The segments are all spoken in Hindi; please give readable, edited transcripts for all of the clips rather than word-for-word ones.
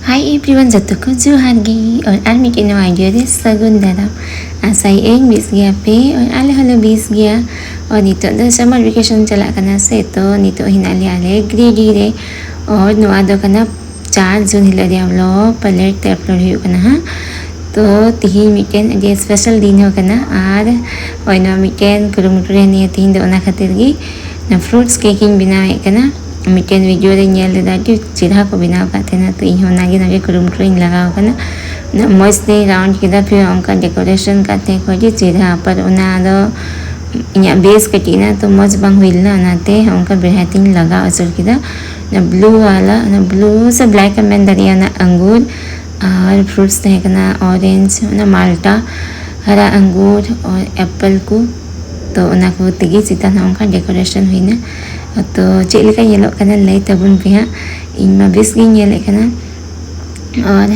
Hai everyone, jatuh ko Johan gi और आज मीटिंग आइडिया दे सगुन दादा आसाई एंग बीस गया पे और आले हलो बीस गया और नितो द समर वेकेशन चला कना से तो नितो हिनाले आले ग्रेडी रे और नुआ दो कना 4 जून हिला दे आवलो पलेट ते अपलोड हुई कना हा तो तिही मीटिंग अजे स्पेशल दिन हो कना आर और नो मीटिंग कुरुमुटुरे निया तिही दो ना खातिर गी ना फ्रूट्स केकिंग बनावे कना मीटिंग वीडियो रे नेल लेदा कि चिरा को बनाव काथे ना तो इहो नागे नागे कुरुमुटुरे लगाव कना ना मस्त दे राउंड किदा फिर उनका डेकोरेशन काथे को जी चिरा पर उना दो इया बेस कटिना तो मज बंग हुइलना नाते उनका बेहतरीन लगा असर किदा ना ब्लू वाला ना ब्लू से ब्लैक में दरिया ना अंगूर और फ्रूट्स थे कना ऑरेंज ना माल्टा हरा अंगूर और एप्पल को तो उना को तगी सीता ना उनका डेकोरेशन हुई ना तो चेक लेका येलो कना लई तबुन पे हां इनमा बेस गी येले कना और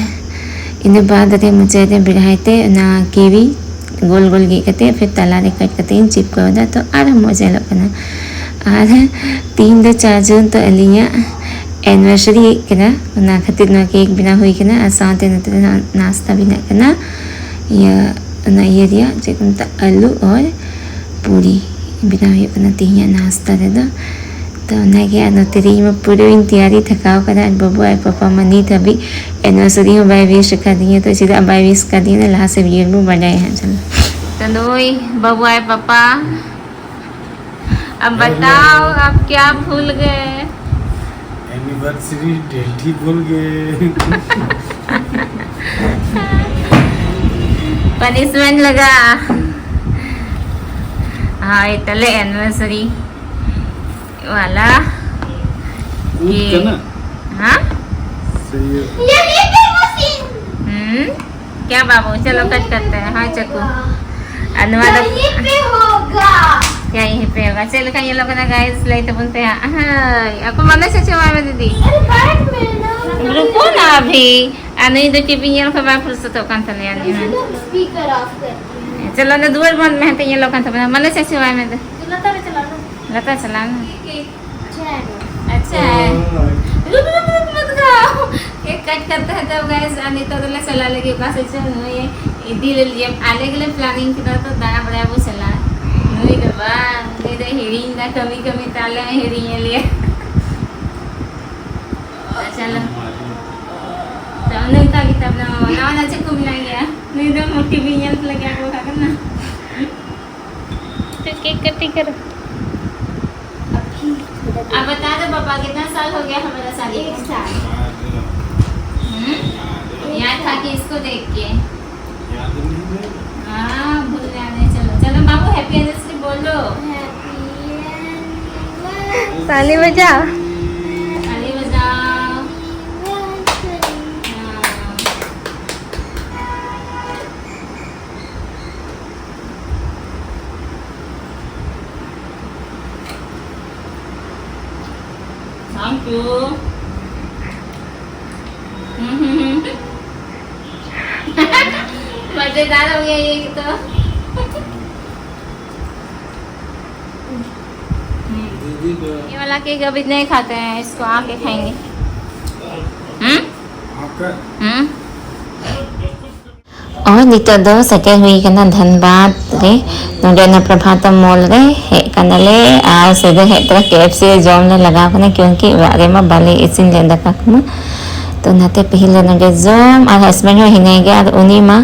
इन बाद रे मुझे दे बिड़ाइते ना कीवी गोल गोल गी कते फिर तला रे कट कते चिप को दा तो आर मजा लो कना आर 3 दो 4 जून तो अलिया एनिवर्सरी कना ना खातिर ना केक बिना हुई कना साथे नाश्ता बिना कना या ना ये दिया जेकुंता आलू और पूरी बिना हुई कना तिया नाश्ता दे दो तो नागे आनो तेरी में पूरी तैयारी थकाव करा बबू आए पापा मनी तभी एनिवर्सरी में बाय विश कर दिए तो सीधा बाय विश कर दिए ना ला से वीडियो में बढ़ाए हैं चलो तो नोई बबू आए पापा अब बताओ आप क्या भूल गए एनिवर्सरी डेट ही भूल गए पनिशमेंट लगा हाँ इतने एनिवर्सरी वाला ये हाँ क्या बाबू चलो कट करते हैं हाँ चकू अनुवाद क्या यहीं पे होगा चलो का ये लोग ना गाइस लाइट बोलते हैं हाँ आपको मन से चुमा में दीदी रुको ना अभी अनु इधर टीवी ये लोग बात फुर्सत हो कांता ले आनी है स्पीकर ऑफ कर चलो ना दूर बंद में तो ये लोग कांता बना मन से चुमा में दे लता चलाना अच्छा है मत खाओ केक कट करता है तब गाइस अनिता तो चला लगे पास चल ये दिल लिए आले के लिए प्लानिंग किया तो दाना बड़ा वो चला नहीं तो वाह ये तो हेरिंग ना कमी कमी ताले में हेरिंग लिए चलो तो नहीं था किताब ना ना चेक को मिला गया नहीं तो मोटी भी यंत लगे वो खा करना तो केक कटिंग करो अब बता दो पापा कितना साल हो गया हमारा शादी को 1 साल याद था कि इसको देख के हाँ भूल जाने चलो चलो बाबू हैप्पी एनिवर्सरी बोलो ताली बजाओ ताली बजाओ थैंक यू मजेदार हो गया ये तो ये वाला केक अभी नहीं खाते हैं इसको आके खाएंगे और नितो दो सटे हुई कना धनबाद रे नोडे ना प्रभातम मॉल रे हे कनले आ सीधे हे तरह केएफसी जॉम ने लगा कना क्योंकि वारे में बाले इसिन ले दका कमा तो नाते पहले नोडे जॉम और हस्बैंड में हिने गया और उनी मा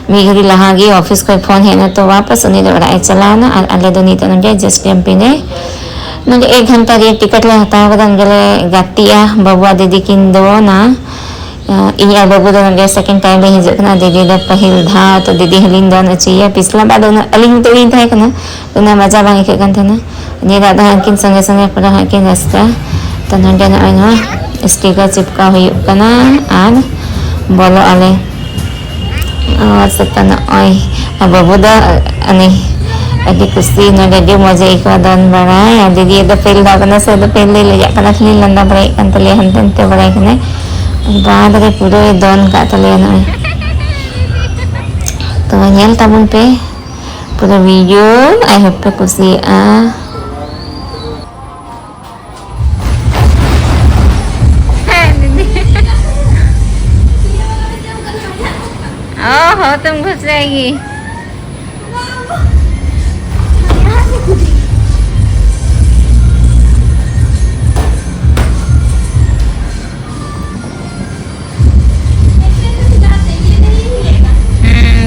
मी घरी लहागी ऑफिस को फोन है ना तो वापस उनी दौड़ा चला ना और अले दो नीतो नोडे जस्ट एमपी ने नोडे 1 घंटा रे टिकट ले हता कदा नोडे गातिया बबुआ दीदी किन दो ना इया बाबू दो नोडे सेकंड टाइम ले हिजो कना दीदी दो पहिल धा तो दीदी हलिन दो न चाहिए पिछला बार दो अलिंग तो इन थाय कना उना मजा बांग के कन थना ने दादा हकिन संगे संगे पूरा हकिन रास्ता तो नोडे ना आइना स्टिकर चिपका हुई कना आन बोलो आले और सतना ओय अब बाबू दा अने अभी कुश्ती नोडे दी मजा एक दन बड़ा या दीदी दो फेल दा कना से दो फेल ले जा कना खली लंदा बड़ाई कन तले हंते बड़ाई कने बाद रे पूरे दोन का तले ना तो nyel tabun पे पूरा वीडियो आई होप पे कुसी ओहो तुम घुस जाएगी।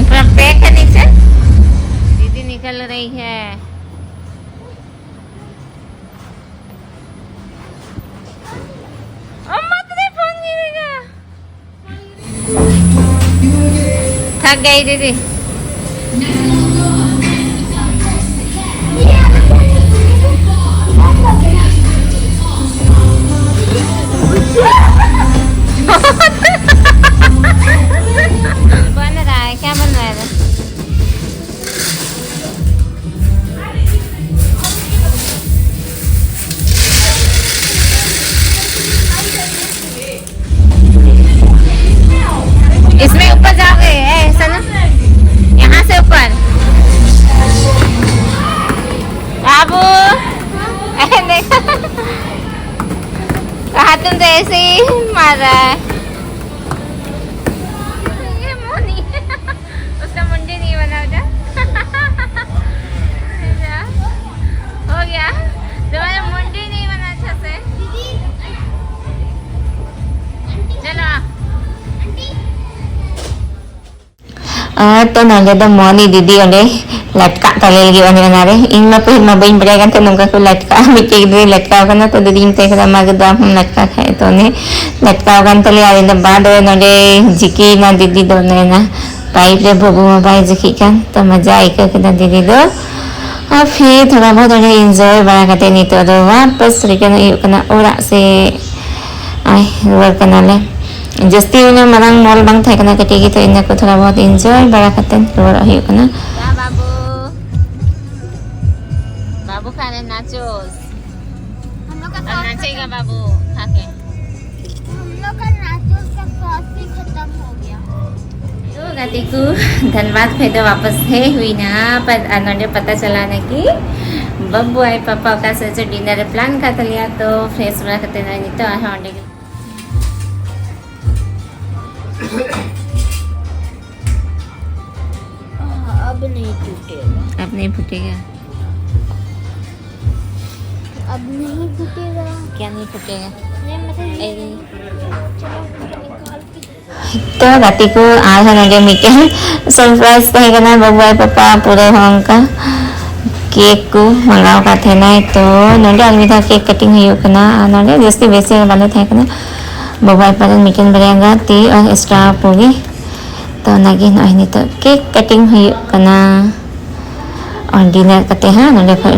पूरा पैक है नीचे। दीदी निकल रही है। थक गई दीदी। बन रहा है, क्या बन रहा है? इसमें ऊपर जाओगे ऐसा ना, यहाँ से ऊपर। बाबू देखो कहा तुम तो ऐसे ही मार रहा है। ये मोनी उसका मुंडी नहीं बना उधर। हो गया तुम्हारा मुंडी नहीं बना अच्छा से। चलो तो नंगे द मोनी दीदी ओले लटका तले लगी ओने इन मा पे मा बइन बड़े गन नंगा को लटका मिके दे लटका कना तो दीदी इन तेकरा मागदा हम लटका खाए तो ने लटका गन तले आ इन बाद नोडे जिकी ना दीदी दो ने ना पाइप रे बबू मोबाइल जिकी kan तो मजा आई के दीदी दो। और फिर थोड़ा बहुत एंजॉय बड़ा करते नहीं तो वापस रिटर्न कना ओरा से आई रुआर कना ले जस्ती उन्हें मरंग मॉल बंग थे कना कटी की तो इन्हें को थोड़ा बहुत एंजॉय बड़ा करते रुआर हुई कना। बाबू बाबू खा रहे नाचोस। हम लोग का नाचेगा बाबू खा के। हम लोग का नाचोस का सॉस भी खत्म हो गया। तो नाती को धन्यवाद फिर तो वापस है हुई ना पर अनोने पता चला ना कि बब्बू आई पापा का सच डिनर प्लान कर लिया तो फ्रेश बना करते नहीं तो आने अब नहीं टूटेगा। अब नहीं फूटेगा। अब नहीं फूटेगा। क्या नहीं फूटेगा? तो राती को आज हमारे मिके सरप्राइज थे करना बबुआ पापा पूरे होंगे का केक को मंगाओ का थे ना तो नोडे अलविदा केक कटिंग हुई करना नोडे जैसे वैसे वाले थे करना बबुआ पर मिकन बरेगा ती और एक्स्ट्रा होगी तो नगी नहीं तो केक कटिंग हुई करना और डिनर करते हैं नोडे पर